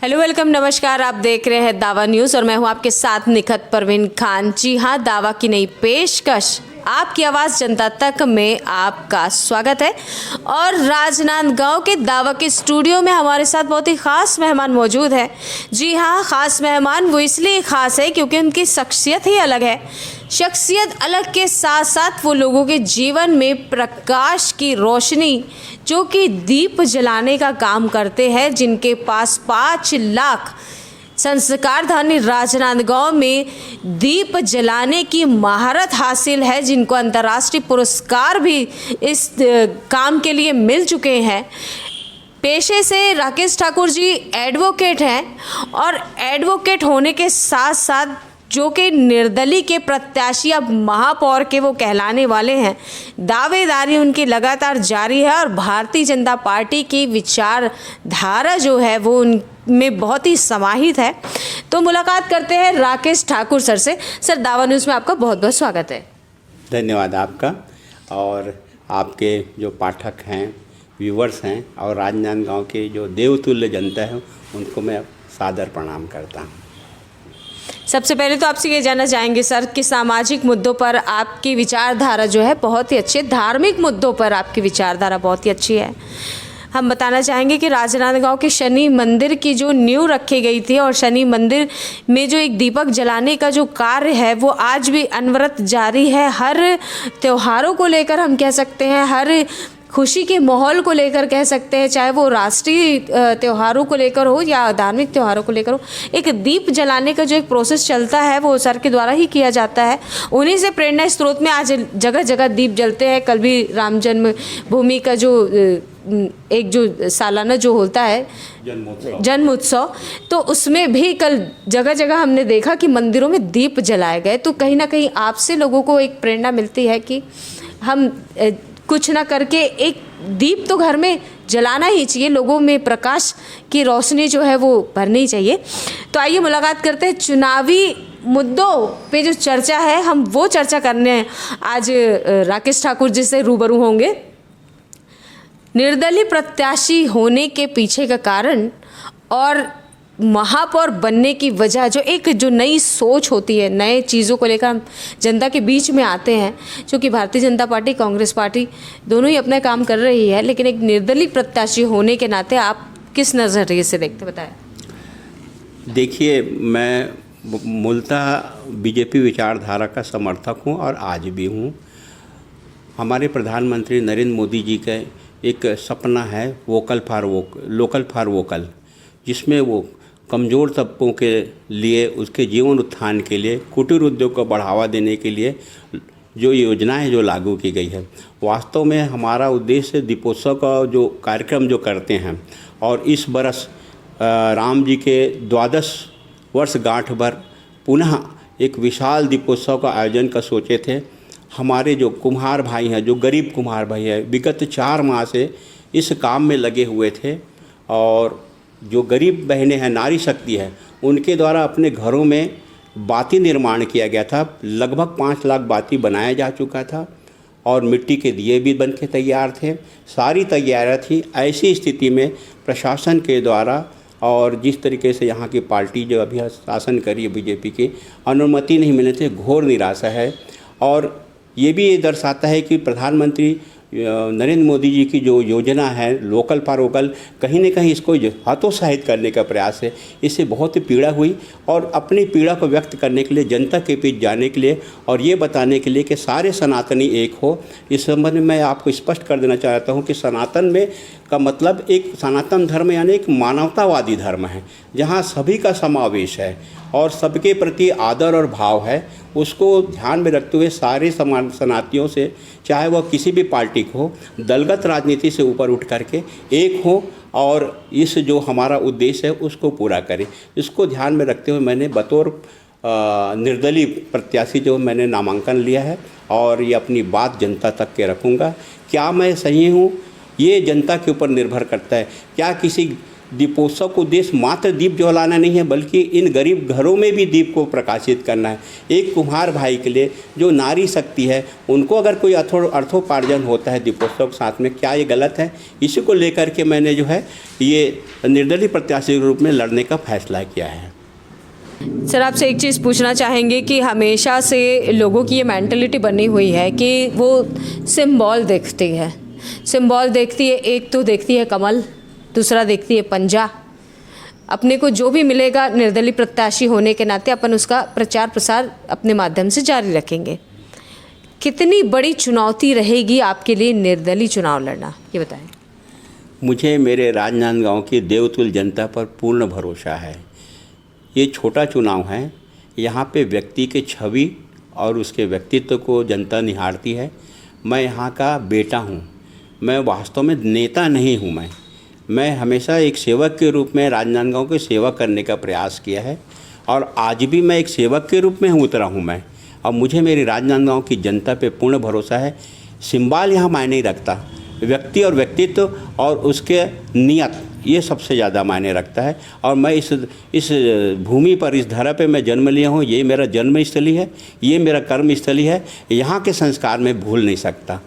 Hello, welcome, नमस्कार। आप देख रहे हैं दावा न्यूज़ और मैं हूं आपके साथ निखत परवीन खान। जी हां, दावा की नई पेशकश आपकी आवाज़ जनता तक में आपका स्वागत है। और राजनांदगांव के दावा के स्टूडियो में हमारे साथ बहुत ही ख़ास मेहमान मौजूद है। जी हाँ, ख़ास मेहमान वो इसलिए ख़ास है क्योंकि उनकी शख्सियत ही अलग है। शख्सियत अलग के साथ साथ वो लोगों के जीवन में प्रकाश की रोशनी जो कि दीप जलाने का काम करते हैं, जिनके पास 5 लाख संस्कारधानी राजनांदगांव में दीप जलाने की महारत हासिल है, जिनको अंतर्राष्ट्रीय पुरस्कार भी इस काम के लिए मिल चुके हैं। पेशे से राकेश ठाकुर जी एडवोकेट हैं और एडवोकेट होने के साथ साथ जो कि निर्दलीय के प्रत्याशी अब महापौर के वो कहलाने वाले हैं। दावेदारी उनकी लगातार जारी है और भारतीय जनता पार्टी की विचारधारा जो है वो उनमें बहुत ही समाहित है। तो मुलाकात करते हैं राकेश ठाकुर सर से। सर, दावा न्यूज़ में आपका बहुत बहुत स्वागत है। धन्यवाद आपका और आपके जो पाठक हैं, व्यूवर्स हैं और राजनांदगांव के जो देवतुल्य जनता है उनको मैं सादर प्रणाम करता हूँ। सबसे पहले तो आपसे ये जानना चाहेंगे सर कि सामाजिक मुद्दों पर आपकी विचारधारा जो है बहुत ही अच्छी है, धार्मिक मुद्दों पर आपकी विचारधारा बहुत ही अच्छी है। हम बताना चाहेंगे कि राजनांदगांव के शनि मंदिर की जो नींव रखी गई थी और शनि मंदिर में जो एक दीपक जलाने का जो कार्य है वो आज भी अनवरत जारी है। हर त्योहारों को लेकर हम कह सकते हैं, हर खुशी के माहौल को लेकर कह सकते हैं, चाहे वो राष्ट्रीय त्योहारों को लेकर हो या धार्मिक त्योहारों को लेकर हो, एक दीप जलाने का जो एक प्रोसेस चलता है वो सर के द्वारा ही किया जाता है। उन्हीं से प्रेरणा स्रोत में आज जगह जगह दीप जलते हैं। कल भी राम जन्मभूमि का जो एक जो सालाना जो होता है जन्मोत्सव, तो उसमें भी कल जगह जगह हमने देखा कि मंदिरों में दीप जलाए गए। तो कहीं ना कहीं आपसे लोगों को एक प्रेरणा मिलती है कि हम कुछ ना करके एक दीप तो घर में जलाना ही चाहिए, लोगों में प्रकाश की रोशनी जो है वो भरनी चाहिए। तो आइए मुलाकात करते हैं चुनावी मुद्दों पे जो चर्चा है, हम वो चर्चा करने आज राकेश ठाकुर जी से रूबरू होंगे। निर्दलीय प्रत्याशी होने के पीछे का कारण और महापौर बनने की वजह, जो नई सोच होती है, नए चीज़ों को लेकर हम जनता के बीच में आते हैं, क्योंकि भारतीय जनता पार्टी, कांग्रेस पार्टी दोनों ही अपना काम कर रही है, लेकिन एक निर्दलीय प्रत्याशी होने के नाते आप किस नज़रिए से देखते, बताएं। देखिए, मैं मूलतः बीजेपी विचारधारा का समर्थक हूं और आज भी हूं। हमारे प्रधानमंत्री नरेंद्र मोदी जी का एक सपना है लोकल फॉर वोकल, जिसमें वो कमज़ोर तबकों के लिए, उसके जीवन उत्थान के लिए, कुटीर उद्योग को बढ़ावा देने के लिए जो योजनाएं जो लागू की गई है, वास्तव में हमारा उद्देश्य दीपोत्सव का जो कार्यक्रम जो करते हैं और इस बरस राम जी के 12 वर्षगांठ पर पुनः एक विशाल दीपोत्सव का आयोजन का सोचे थे। हमारे जो कुम्हार भाई हैं, जो गरीब कुम्हार भाई हैं, विगत 4 माह से इस काम में लगे हुए थे और जो गरीब बहनें हैं, नारी शक्ति है, उनके द्वारा अपने घरों में बाती निर्माण किया गया था। लगभग 5 लाख बाती बनाया जा चुका था और मिट्टी के दिए भी बन के तैयार थे। सारी तैयारियां थी। ऐसी स्थिति में प्रशासन के द्वारा और जिस तरीके से यहाँ की पार्टी जो अभी शासन करी है बीजेपी की, अनुमति नहीं मिलने से घोर निराशा है। और ये भी ये दर्शाता है कि प्रधानमंत्री नरेंद्र मोदी जी की जो योजना है लोकल फॉर वोकल, कहीं न कहीं इसको हतोत्साहित करने का प्रयास है। इससे बहुत ही पीड़ा हुई और अपनी पीड़ा को व्यक्त करने के लिए, जनता के बीच जाने के लिए और ये बताने के लिए कि सारे सनातनी एक हो, इस संबंध में मैं आपको स्पष्ट कर देना चाहता हूँ कि सनातन में का मतलब एक सनातन धर्म यानी एक मानवतावादी धर्म है, जहाँ सभी का समावेश है और सबके प्रति आदर और भाव है। उसको ध्यान में रखते हुए सारे सनातियों से, चाहे वह किसी भी पार्टी को हो, दलगत राजनीति से ऊपर उठ करके एक हो और इस जो हमारा उद्देश्य है उसको पूरा करें। इसको ध्यान में रखते हुए मैंने बतौर निर्दलीय प्रत्याशी जो मैंने नामांकन लिया है और ये अपनी बात जनता तक के रखूँगा। क्या मैं सही हूँ, ये जनता के ऊपर निर्भर करता है। क्या किसी दीपोत्सव का उद्देश्य मात्र दीप जलाना नहीं है, बल्कि इन गरीब घरों में भी दीप को प्रकाशित करना है। एक कुम्हार भाई के लिए जो नारी शक्ति है, उनको अगर कोई अर्थोपार्जन होता है दीपोत्सव के साथ में, क्या ये गलत है? इसी को लेकर के मैंने जो है ये निर्दलीय प्रत्याशी के रूप में लड़ने का फैसला किया है। सर, आपसे एक चीज़ पूछना चाहेंगे कि हमेशा से लोगों की ये मेंटलिटी बनी हुई है कि वो सिंबल देखती है, सिंबल देखती है। एक तो देखती है कमल, दूसरा देखती है पंजा। अपने को जो भी मिलेगा निर्दलीय प्रत्याशी होने के नाते अपन उसका प्रचार प्रसार अपने माध्यम से जारी रखेंगे। कितनी बड़ी चुनौती रहेगी आपके लिए निर्दलीय चुनाव लड़ना, ये बताएं। मुझे मेरे राजनांदगांव की देवतुल्य जनता पर पूर्ण भरोसा है। ये छोटा चुनाव है, यहाँ पे व्यक्ति के छवि और उसके व्यक्तित्व को जनता निहारती है। मैं यहाँ का बेटा हूँ, मैं वास्तव में नेता नहीं हूँ। मैं हमेशा एक सेवक के रूप में राजनांदगांव की सेवा करने का प्रयास किया है और आज भी मैं एक सेवक के रूप में उतरा हूँ मैं। और मुझे मेरी राजनांदगांव की जनता पे पूर्ण भरोसा है। सिंबल यहाँ मायने नहीं रखता, व्यक्ति और व्यक्तित्व और उसके नियत, ये सबसे ज़्यादा मायने रखता है। और मैं इस भूमि पर, इस धरा पे मैं जन्म लिया हूँ। ये मेरा जन्म स्थली है, ये मेरा कर्म स्थली है। यहाँ के संस्कार मैं भूल नहीं सकता।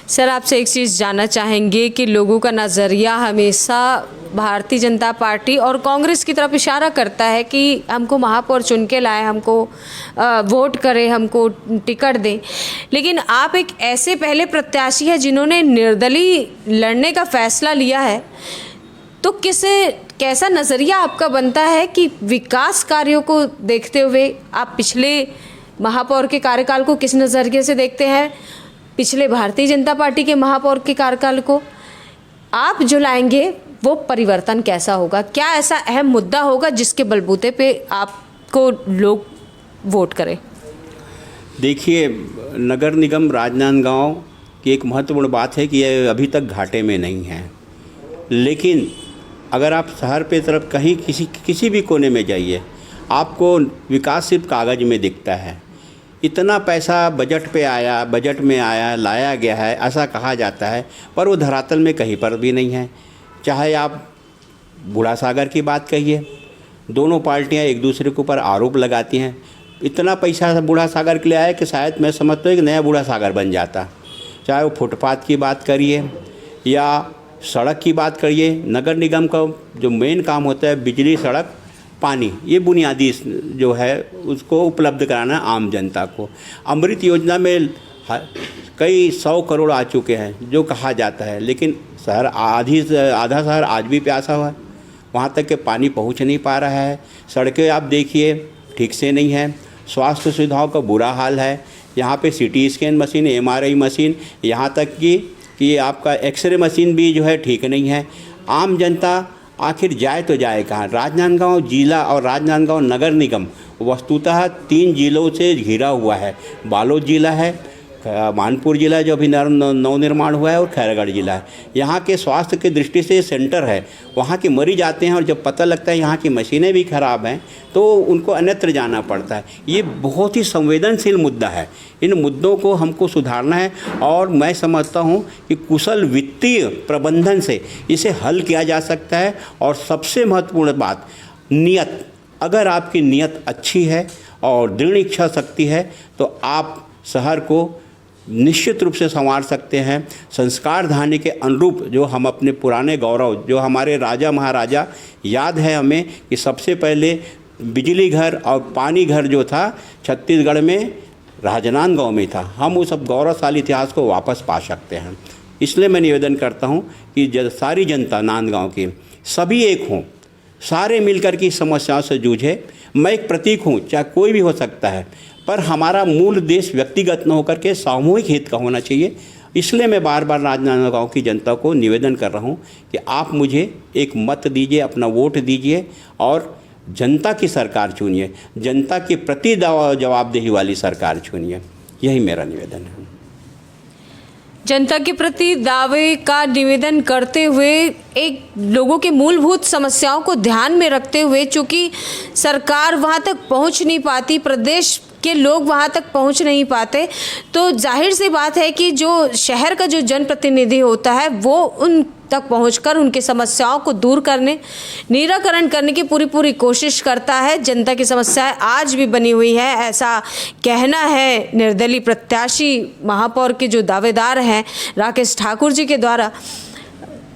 सर, आपसे एक चीज़ जानना चाहेंगे कि लोगों का नज़रिया हमेशा भारतीय जनता पार्टी और कांग्रेस की तरफ इशारा करता है कि हमको महापौर चुन के लाए, हमको वोट करें, हमको टिकट दें। लेकिन आप एक ऐसे पहले प्रत्याशी हैं जिन्होंने निर्दलीय लड़ने का फैसला लिया है, तो कैसा नज़रिया आपका बनता है कि विकास कार्यों को देखते हुए आप पिछले महापौर के कार्यकाल को किस नज़रिए से देखते हैं, पिछले भारतीय जनता पार्टी के महापौर के कार्यकाल को आप जो लाएंगे वो परिवर्तन कैसा होगा? क्या ऐसा अहम मुद्दा होगा जिसके बलबूते पे आपको लोग वोट करें? देखिए, नगर निगम राजनांदगांव की एक महत्वपूर्ण बात है कि यह अभी तक घाटे में नहीं है। लेकिन अगर आप शहर पे तरफ कहीं किसी भी कोने में जाइए, आपको विकास सिर्फ कागज़ में दिखता है। इतना पैसा बजट में आया, लाया गया है, ऐसा कहा जाता है, पर वो धरातल में कहीं पर भी नहीं है। चाहे आप बूढ़ा सागर की बात कहिए, दोनों पार्टियां एक दूसरे के ऊपर आरोप लगाती हैं। इतना पैसा बूढ़ा सागर के लिए आया कि शायद मैं समझता हूँ कि नया बूढ़ा सागर बन जाता। चाहे वो फुटपाथ की बात करिए या सड़क की बात करिए, नगर निगम का जो मेन काम होता है बिजली, सड़क, पानी, ये बुनियादी जो है उसको उपलब्ध कराना आम जनता को। अमृत योजना में कई 100 करोड़ आ चुके हैं जो कहा जाता है, लेकिन शहर आधा शहर आज भी प्यासा हुआ है, वहाँ तक के पानी पहुँच नहीं पा रहा है। सड़कें आप देखिए ठीक से नहीं है, स्वास्थ्य सुविधाओं का बुरा हाल है। यहाँ पे CT scan machine, MRI machine, यहाँ तक कि आपका एक्सरे मशीन भी जो है ठीक नहीं है। आम जनता आखिर जाए तो जाए कहाँ? राजनांदगांव जिला और राजनांदगांव नगर निगम वस्तुतः 3 जिलों से घिरा हुआ है। बालोद जिला है, मानपुर जिला जो अभी नवनिर्माण हुआ है, और खैरागढ़ जिला है। यहाँ के स्वास्थ्य की दृष्टि से सेंटर है, वहाँ के मरीज आते हैं और जब पता लगता है यहाँ की मशीनें भी ख़राब हैं तो उनको अन्यत्र जाना पड़ता है। ये बहुत ही संवेदनशील मुद्दा है, इन मुद्दों को हमको सुधारना है और मैं समझता हूँ कि कुशल वित्तीय प्रबंधन से इसे हल किया जा सकता है। और सबसे महत्वपूर्ण बात, नियत। अगर आपकी नियत अच्छी है और दृढ़ इच्छा शक्ति है तो आप शहर को निश्चित रूप से संवार सकते हैं। संस्कार धानी के अनुरूप जो हम अपने पुराने गौरव, जो हमारे राजा महाराजा, याद है हमें कि सबसे पहले बिजली घर और पानी घर जो था छत्तीसगढ़ में राजनांदगांव में था। हम उस गौरवशाली इतिहास को वापस पा सकते हैं। इसलिए मैं निवेदन करता हूं कि सारी जनता नांदगांव की सभी एक हों, सारे मिलकर की समस्याओं से जूझे। मैं एक प्रतीक हूं, चाहे कोई भी हो सकता है, पर हमारा मूल उद्देश्य व्यक्तिगत न होकर के सामूहिक हित का होना चाहिए। इसलिए मैं बार बार राजनांदगांव की जनता को निवेदन कर रहा हूं कि आप मुझे एक मत दीजिए, अपना वोट दीजिए और जनता की सरकार चुनिए, जनता के प्रति जवाबदेही वाली सरकार चुनिए। यही मेरा निवेदन है। जनता के प्रति दावे का निवेदन करते हुए, एक लोगों के मूलभूत समस्याओं को ध्यान में रखते हुए, चूँकि सरकार वहाँ तक पहुँच नहीं पाती, प्रदेश कि लोग वहाँ तक पहुँच नहीं पाते, तो जाहिर सी बात है कि जो शहर का जो जनप्रतिनिधि होता है वो उन तक पहुंचकर उनकी समस्याओं को दूर करने, निराकरण करने की पूरी कोशिश करता है। जनता की समस्याएं आज भी बनी हुई है, ऐसा कहना है निर्दलीय प्रत्याशी महापौर के जो दावेदार हैं राकेश ठाकुर जी के द्वारा।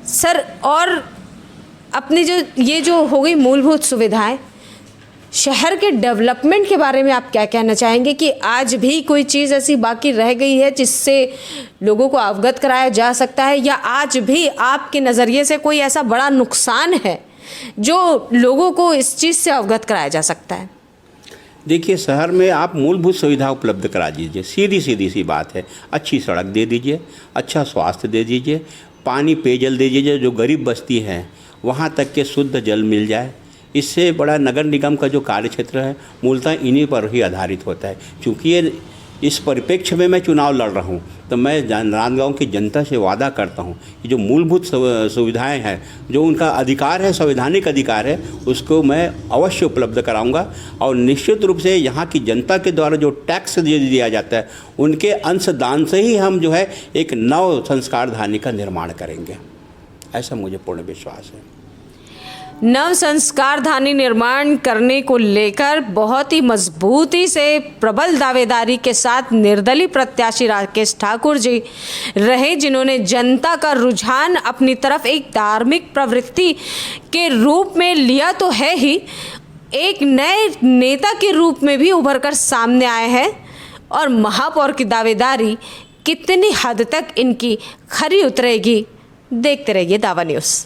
सर, और अपनी ये जो हो गई मूलभूत सुविधाएं, शहर के डेवलपमेंट के बारे में आप क्या कहना चाहेंगे कि आज भी कोई चीज़ ऐसी बाकी रह गई है जिससे लोगों को अवगत कराया जा सकता है, या आज भी आपके नज़रिए से कोई ऐसा बड़ा नुकसान है जो लोगों को इस चीज़ से अवगत कराया जा सकता है? देखिए, शहर में आप मूलभूत सुविधा उपलब्ध करा दीजिए, सीधी सी बात है। अच्छी सड़क दे दीजिए, अच्छा स्वास्थ्य दे दीजिए, पानी पेयजल दे दीजिए, जो गरीब बस्ती है वहाँ तक के शुद्ध जल मिल जाए। इससे बड़ा नगर निगम का जो कार्य क्षेत्र है मूलतः इन्हीं पर ही आधारित होता है। क्योंकि ये इस परिप्रेक्ष्य में मैं चुनाव लड़ रहा हूँ, तो मैं राजनांदगांव की जनता से वादा करता हूँ कि जो मूलभूत सुविधाएं हैं, जो उनका अधिकार है, संवैधानिक अधिकार है, उसको मैं अवश्य उपलब्ध कराऊंगा। और निश्चित रूप से यहाँ की जनता के द्वारा जो टैक्स दिया जाता है, उनके अंशदान से ही हम जो है एक नव संस्कार धानी का निर्माण करेंगे, ऐसा मुझे पूर्ण विश्वास है। नव संस्कार धानी निर्माण करने को लेकर बहुत ही मजबूती से प्रबल दावेदारी के साथ निर्दलीय प्रत्याशी राकेश ठाकुर जी रहे, जिन्होंने जनता का रुझान अपनी तरफ एक धार्मिक प्रवृत्ति के रूप में लिया तो है ही, एक नए नेता के रूप में भी उभर कर सामने आए हैं। और महापौर की दावेदारी कितनी हद तक इनकी खरी उतरेगी, देखते रहिए दावा न्यूज़।